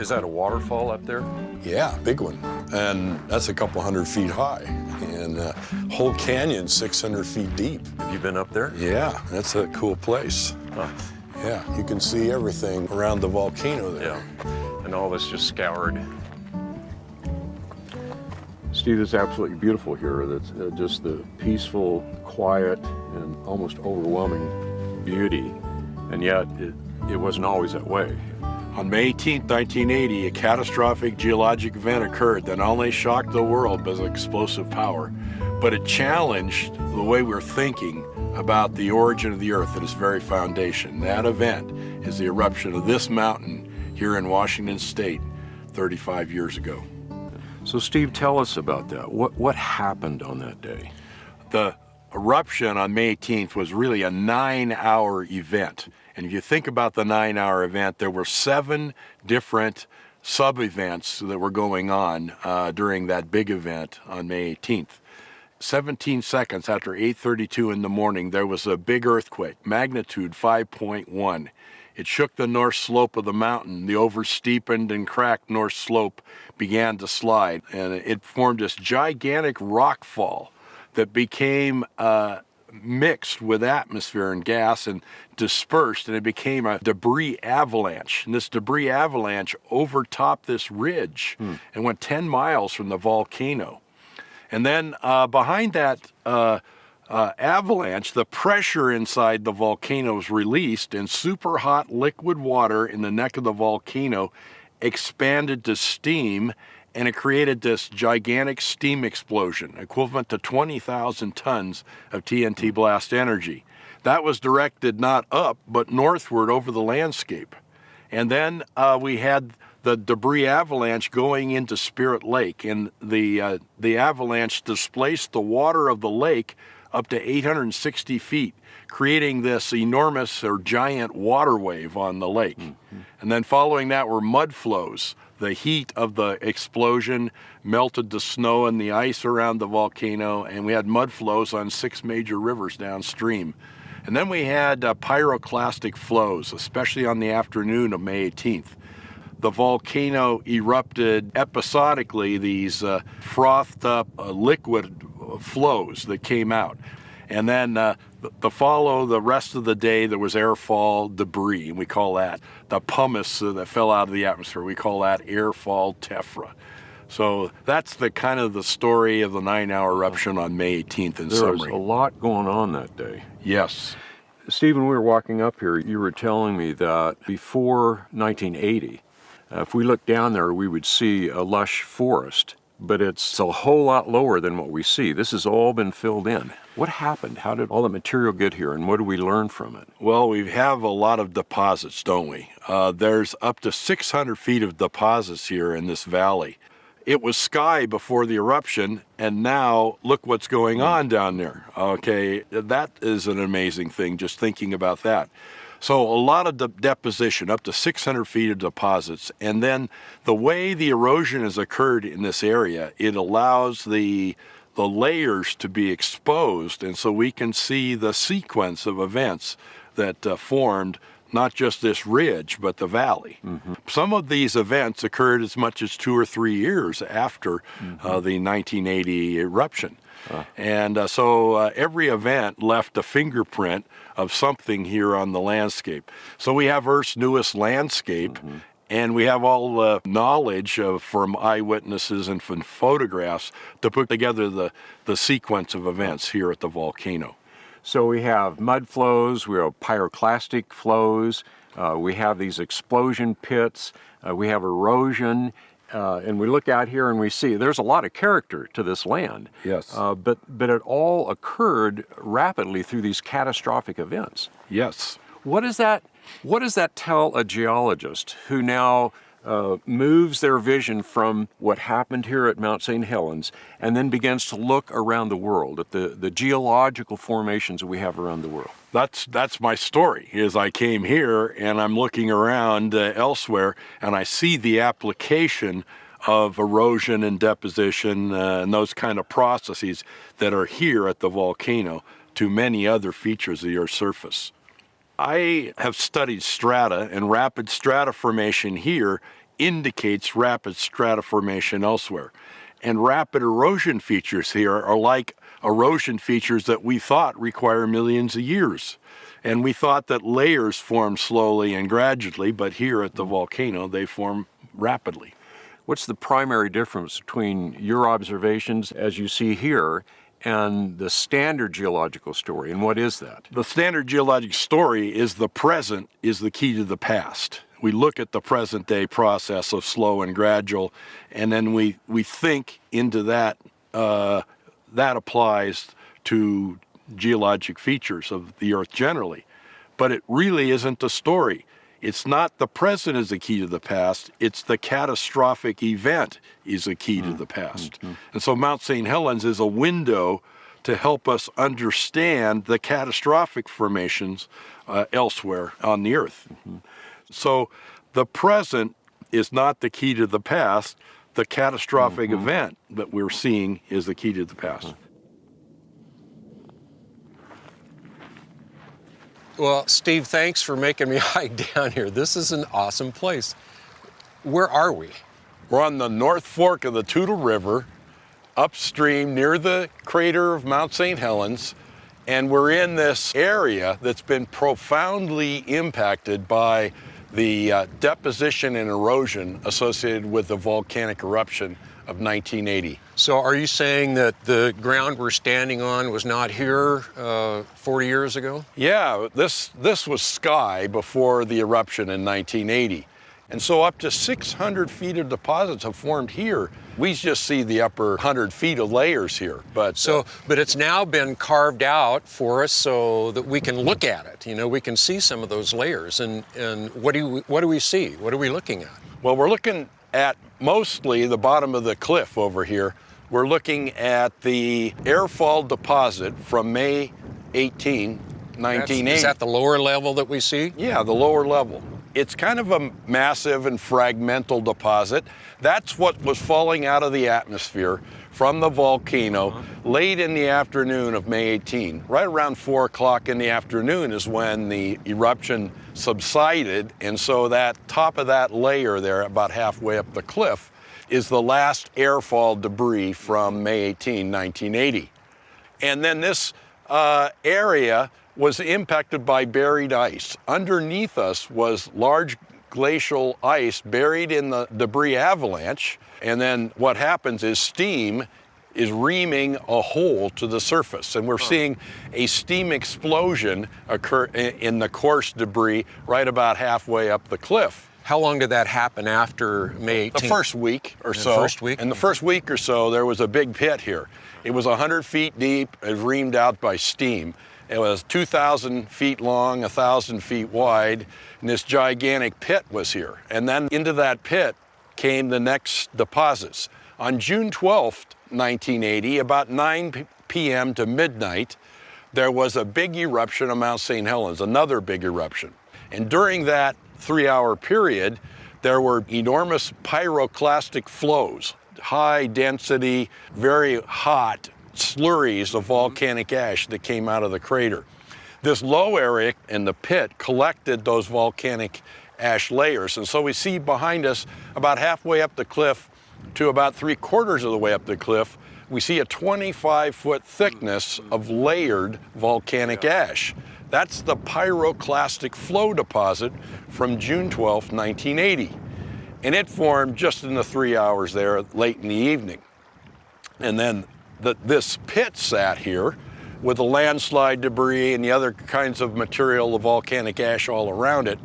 Is that a waterfall up there? Yeah, big one. And that's a couple 100 feet high. And whole canyon 600 feet deep. Have you been up there? Yeah, that's a cool place. Huh. Yeah, you can see everything around the volcano there. Yeah, and all this just scoured. Steve, it's absolutely beautiful here. That's just the peaceful, quiet, and almost overwhelming beauty. And yet, it wasn't always that way. On May 18, 1980, a catastrophic geologic event occurred that not only shocked the world with explosive power, but it challenged the way we're thinking about the origin of the Earth at its very foundation. That event is the eruption of this mountain here in Washington State 35 years ago. So Steve, tell us about that. What happened on that day? The eruption on May 18th was really a 9-hour event. And if you think about the 9-hour event, there were 7 different sub-events that were going on during that big event on May 18th. 17 seconds after 8:32 in the morning, there was a big earthquake, magnitude 5.1. It shook the north slope of the mountain. The oversteepened and cracked north slope began to slide, and it formed this gigantic rock fall that became mixed with atmosphere and gas and dispersed, and it became a debris avalanche. And this debris avalanche overtopped this ridge and went 10 miles from the volcano. And then behind that avalanche, the pressure inside the volcano was released, and super hot liquid water in the neck of the volcano expanded to steam, and it created this gigantic steam explosion, equivalent to 20,000 tons of TNT blast energy. That was directed not up, but northward over the landscape. And then we had the debris avalanche going into Spirit Lake, and the avalanche displaced the water of the lake up to 860 feet, creating this enormous or giant water wave on the lake. Mm-hmm. And then following that were mudflows. The heat of the explosion melted the snow and the ice around the volcano, and we had mudflows on 6 major rivers downstream. And then we had pyroclastic flows, especially on the afternoon of May 18th. The volcano erupted episodically, these frothed up liquid flows that came out. And then the rest of the day, there was airfall debris, and we call that the pumice that fell out of the atmosphere. We call that airfall tephra. So that's the kind of the story of the 9-hour eruption on May 18th in summary. There was a lot going on that day. Yes. Steve, when we were walking up here, you were telling me that before 1980, if we looked down there, we would see a lush forest, but it's a whole lot lower than what we see. This has all been filled in. What happened? How did all the material get here, and what do we learn from it? Well, we have a lot of deposits, don't we? There's up to 600 feet of deposits here in this valley. It was sky before the eruption, and now look what's going on down there. Okay, that is an amazing thing, just thinking about that. So a lot of deposition, up to 600 feet of deposits. And then the way the erosion has occurred in this area, it allows the layers to be exposed. And so we can see the sequence of events that formed not just this ridge, but the valley. Mm-hmm. Some of these events occurred as much as 2 or 3 years after the 1980 eruption. And so every event left a fingerprint of something here on the landscape. So we have Earth's newest landscape, and we have all the knowledge from eyewitnesses and from photographs to put together the sequence of events here at the volcano. So we have mud flows, we have pyroclastic flows, we have these explosion pits, we have erosion, and we look out here and we see there's a lot of character to this land. Yes. But it all occurred rapidly through these catastrophic events. Yes. What does that tell a geologist who now moves their vision from what happened here at Mount St. Helens and then begins to look around the world at the geological formations that we have around the world? That's my story, is I came here and I'm looking around elsewhere and I see the application of erosion and deposition and those kind of processes that are here at the volcano to many other features of the Earth's surface. I have studied strata, and rapid strata formation here indicates rapid stratiformation elsewhere. And rapid erosion features here are like erosion features that we thought require millions of years. And we thought that layers form slowly and gradually, but here at the volcano, they form rapidly. What's the primary difference between your observations as you see here and the standard geological story, and what is that? The standard geologic story is the present is the key to the past. We look at the present day process of slow and gradual, and then we think into that. That applies to geologic features of the Earth generally. But it really isn't the story. It's not the present is the key to the past, it's the catastrophic event is the key to the past. And so Mount St. Helens is a window to help us understand the catastrophic formations elsewhere on the Earth. So the present is not the key to the past, the catastrophic event that we're seeing is the key to the past. Well, Steve, thanks for making me hike down here. This is an awesome place. Where are we? We're on the North Fork of the Toutle River, upstream near the crater of Mount St. Helens, and we're in this area that's been profoundly impacted by the deposition and erosion associated with the volcanic eruption of 1980. So are you saying that the ground we're standing on was not here 40 years ago? Yeah, this was sky before the eruption in 1980. And so up to 600 feet of deposits have formed here. We just see the upper 100 feet of layers here. But it's now been carved out for us so that we can look at it. You know, we can see some of those layers. And what do we see? What are we looking at? Well, we're looking at mostly the bottom of the cliff over here. We're looking at the airfall deposit from May 18, 1980. Is that the lower level that we see? Yeah, the lower level. It's kind of a massive and fragmental deposit. That's what was falling out of the atmosphere from the volcano late in the afternoon of May 18. Right around 4 o'clock in the afternoon is when the eruption subsided, and so that top of that layer there, about halfway up the cliff, is the last airfall debris from May 18, 1980. And then this area was impacted by buried ice. Underneath us was large glacial ice buried in the debris avalanche, and then what happens is steam is reaming a hole to the surface, and we're seeing a steam explosion occur in the coarse debris right about halfway up the cliff. How long did that happen after May 18th? The first week or so. The first week? In the first week or so, there was a big pit here. It was 100 feet deep, it reamed out by steam. It was 2,000 feet long, 1,000 feet wide, and this gigantic pit was here. And then into that pit came the next deposits. On June 12th, 1980, about 9 p.m. to midnight, there was a big eruption of Mount St. Helens, another big eruption. And during that 3-hour period, there were enormous pyroclastic flows, high density, very hot slurries of volcanic ash that came out of the crater. This low area in the pit collected those volcanic ash layers. And so we see behind us, about halfway up the cliff to about 3/4 of the way up the cliff, we see a 25-foot thickness of layered volcanic ash. That's the pyroclastic flow deposit from June 12, 1980. And it formed just in the 3 hours there late in the evening. And then this pit sat here with the landslide debris and the other kinds of material, the volcanic ash all around it.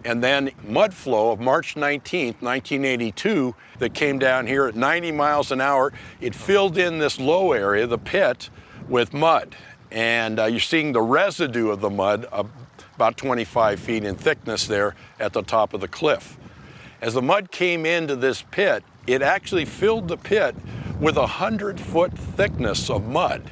And then mud flow of March 19th, 1982, that came down here at 90 miles an hour. It filled in this low area, the pit, with mud. And you're seeing the residue of the mud, about 25 feet in thickness there at the top of the cliff. As the mud came into this pit, it actually filled the pit with 100-foot thickness of mud.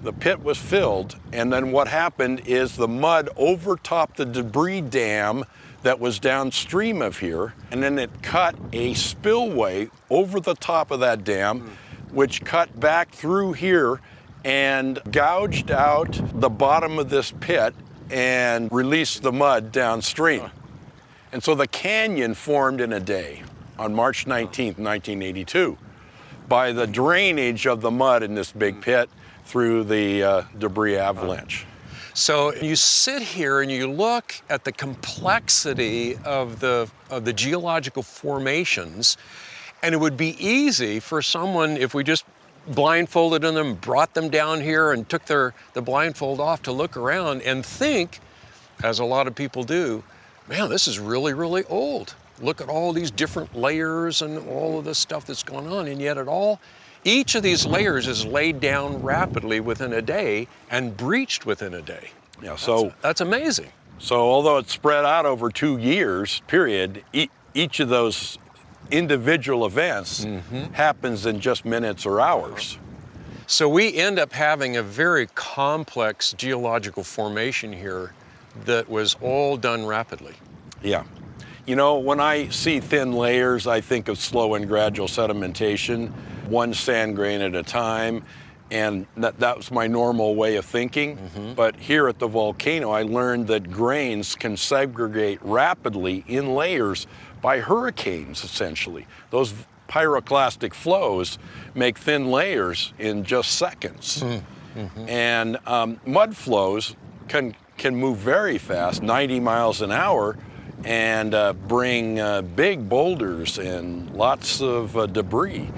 The pit was filled, and then what happened is the mud overtopped the debris dam that was downstream of here, and then it cut a spillway over the top of that dam, which cut back through here and gouged out the bottom of this pit and released the mud downstream. And so the canyon formed in a day. on March 19th, 1982, by the drainage of the mud in this big pit through the debris avalanche. So you sit here and you look at the complexity of the geological formations, and it would be easy for someone, if we just blindfolded them, brought them down here and took the blindfold off, to look around and think, as a lot of people do, man, this is really, really old. Look at all these different layers and all of this stuff that's going on, and yet each of these layers is laid down rapidly within a day and breached within a day. Yeah, so that's amazing. So although it's spread out over 2 years period, each of those individual events happens in just minutes or hours. So we end up having a very complex geological formation here that was all done rapidly. Yeah. You know, when I see thin layers, I think of slow and gradual sedimentation, one sand grain at a time, and that was my normal way of thinking. But here at the volcano, I learned that grains can segregate rapidly in layers by hurricanes, essentially. Those pyroclastic flows make thin layers in just seconds. And mud flows can move very fast, 90 miles an hour, and bring big boulders and lots of debris.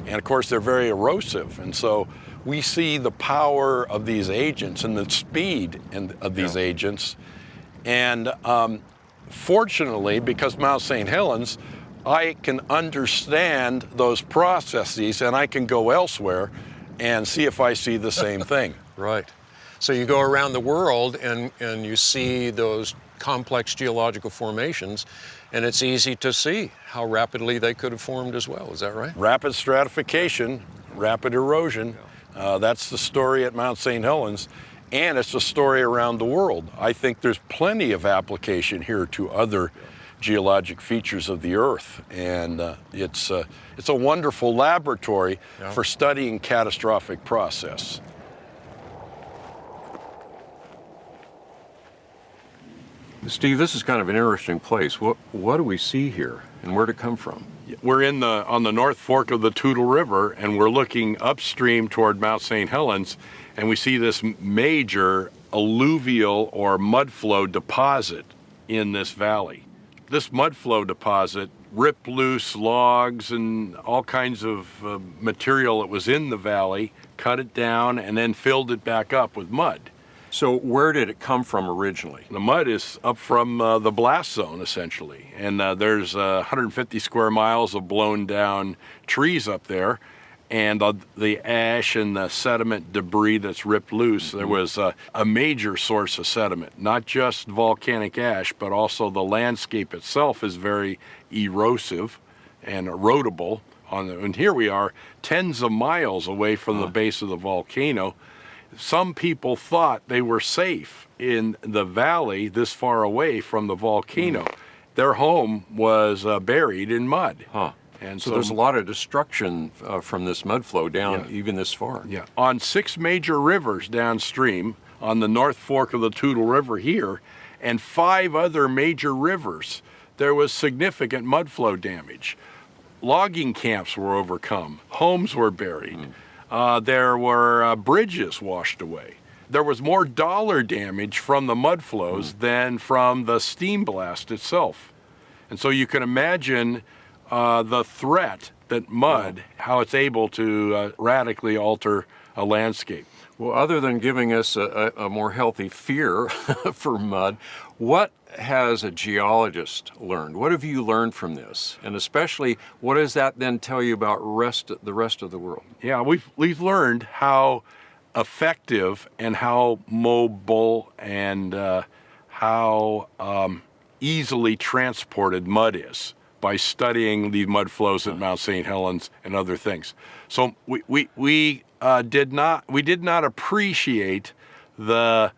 And of course, they're very erosive. And so we see the power of these agents and the speed of these agents. And fortunately, because Mount St. Helens, I can understand those processes, and I can go elsewhere and see if I see the same thing. Right. So you go around the world and you see those complex geological formations, and it's easy to see how rapidly they could have formed as well. Is that right? Rapid stratification, rapid erosion. That's the story at Mount St. Helens, and it's a story around the world. I think there's plenty of application here to other geologic features of the Earth, and it's a wonderful laboratory for studying catastrophic process. Steve, this is kind of an interesting place. What do we see here, and where'd it come from? We're on the North Fork of the Toutle River, and we're looking upstream toward Mount St. Helens, and we see this major alluvial or mudflow deposit in this valley. This mudflow deposit ripped loose logs and all kinds of material that was in the valley, cut it down, and then filled it back up with mud. So where did it come from originally? The mud is up from the blast zone, essentially. And there's 150 square miles of blown down trees up there. And the ash and the sediment debris that's ripped loose, there was a major source of sediment. Not just volcanic ash, but also the landscape itself is very erosive and erodible. And here we are, tens of miles away from the base of the volcano. Some people thought they were safe in the valley this far away from the volcano. Their home was buried in mud. And so there's a lot of destruction from this mud flow down even this far. Yeah. On 6 major rivers downstream, on the North Fork of the Toutle River here, and 5 other major rivers, there was significant mud flow damage. Logging camps were overcome. Homes were buried. There were bridges washed away. There was more dollar damage from the mud flows than from the steam blast itself. And so you can imagine the threat that mud, how it's able to radically alter a landscape. Well, other than giving us a more healthy fear for mud, what has a geologist learned? What have you learned from this? And especially, what does that then tell you about the rest of the world? Yeah, we've learned how effective and how mobile and how easily transported mud is by studying the mud flows at Mount St. Helens and other things. So we did not appreciate the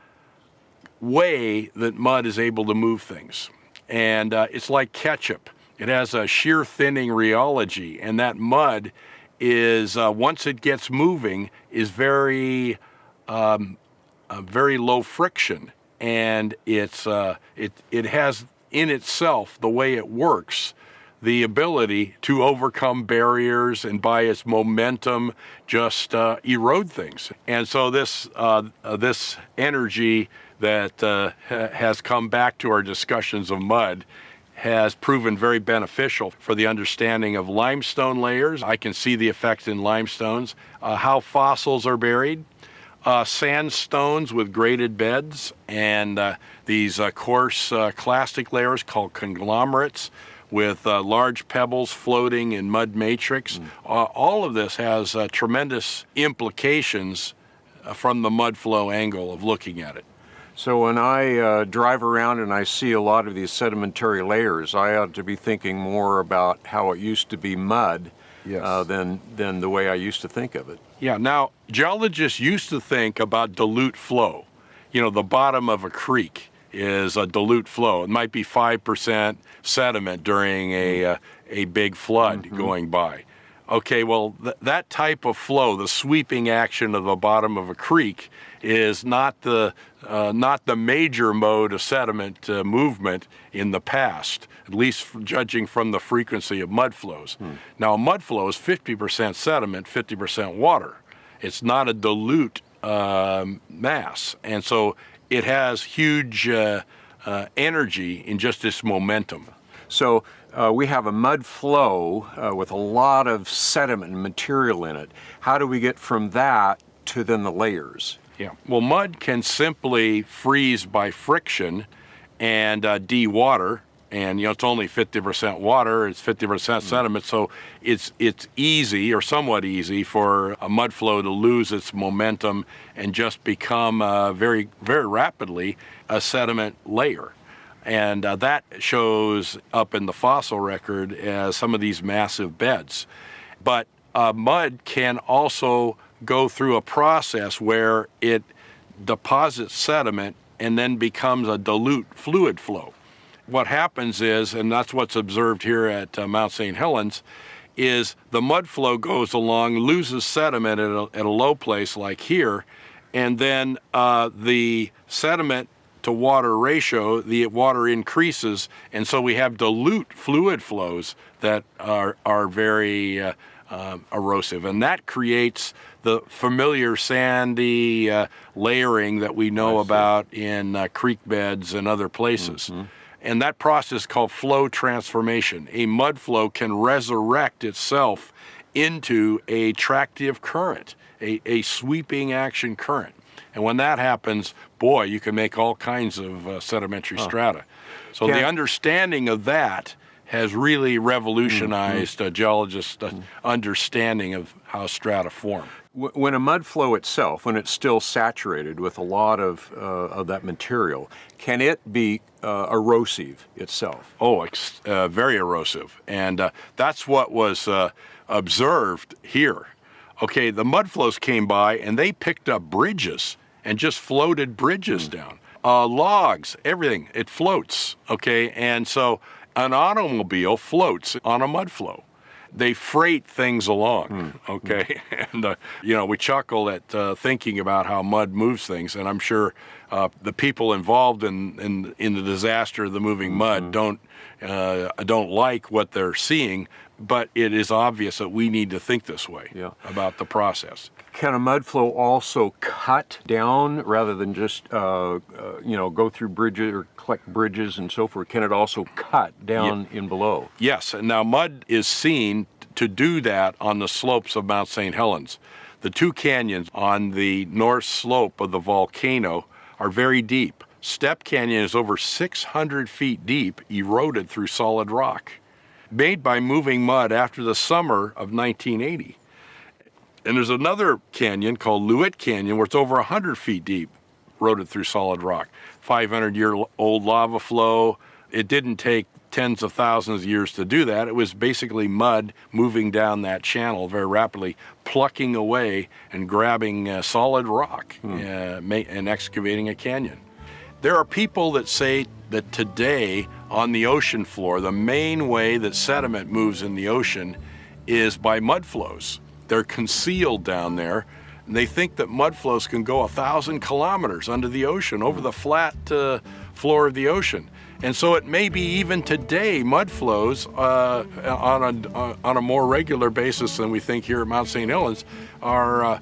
way that mud is able to move things. And it's like ketchup. It has a shear thinning rheology, and that mud is, once it gets moving, is very low friction. And it has in itself, the way it works, the ability to overcome barriers and by its momentum just erode things. And so this energy that has come back to our discussions of mud has proven very beneficial for the understanding of limestone layers. I can see the effects in limestones, how fossils are buried, sandstones with graded beds, and these coarse clastic layers called conglomerates with large pebbles floating in mud matrix. All of this has tremendous implications from the mud flow angle of looking at it. So when I drive around and I see a lot of these sedimentary layers, I ought to be thinking more about how it used to be mud than the way I used to think of it. Yeah, now geologists used to think about dilute flow. You know, the bottom of a creek is a dilute flow. It might be 5% sediment during a big flood going by. Okay, well, that type of flow, the sweeping action of the bottom of a creek, is not the major mode of sediment movement in the past, at least judging from the frequency of mudflows. Now, a mudflow is 50% sediment, 50% water. It's not a dilute mass, and so it has huge energy in just this momentum. So we have a mud flow with a lot of sediment and material in it. How do we get from that to then the layers? Yeah, well, mud can simply freeze by friction and de-water, and it's only 50% water, it's 50% sediment, so it's easy or somewhat easy for a mud flow to lose its momentum and just become very, very rapidly a sediment layer. And that shows up in the fossil record as some of these massive beds. But mud can also go through a process where it deposits sediment and then becomes a dilute fluid flow. What happens is, and that's what's observed here at Mount St. Helens, is the mud flow goes along, loses sediment at a low place like here, and then the sediment to water ratio, the water increases, and so we have dilute fluid flows that are very erosive, and that creates the familiar sandy layering that we know about in creek beds and other places. And that process is called flow transformation. A mud flow can resurrect itself into a tractive current, a sweeping action current. And when that happens, boy, you can make all kinds of sedimentary strata. So the understanding of that has really revolutionized geologists' understanding of how strata form. When a mud flow itself, when it's still saturated with a lot of that material, can it be erosive itself? Oh, very erosive. And that's what was observed here. Okay, the mud flows came by and they picked up bridges and just floated bridges down. Logs, everything, it floats, okay? And so an automobile floats on a mud flow. They freight things along, okay? And, we chuckle at thinking about how mud moves things, and I'm sure the people involved in the disaster of the moving mud don't like what they're seeing, but it is obvious that we need to think this way about the process. Can a mud flow also cut down rather than just go through bridges or collect bridges and so forth? Can it also cut down in below? Yes, and now mud is seen to do that on the slopes of Mount St. Helens. The two canyons on the north slope of the volcano are very deep. Step Canyon is over 600 feet deep, eroded through solid rock, made by moving mud after the summer of 1980. And there's another canyon called Dilute Canyon where it's over 100 feet deep, eroded through solid rock. 500-year-old lava flow. It didn't take tens of thousands of years to do that. It was basically mud moving down that channel very rapidly, plucking away and grabbing solid rock and excavating a canyon. There are people that say that today on the ocean floor, the main way that sediment moves in the ocean is by mud flows. They're concealed down there, and they think that mud flows can go 1,000 kilometers under the ocean, over the flat floor of the ocean. And so it may be even today mudflows on a more regular basis than we think here at Mount St. Helens are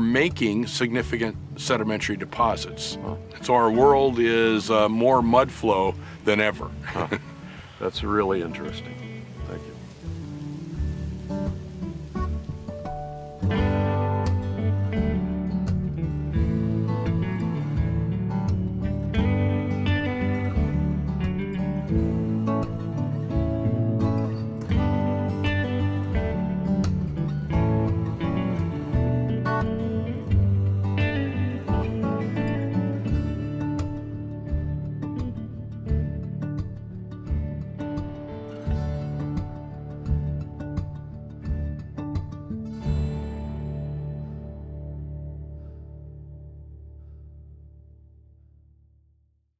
making significant sedimentary deposits. So our world is more mudflow than ever. That's really interesting.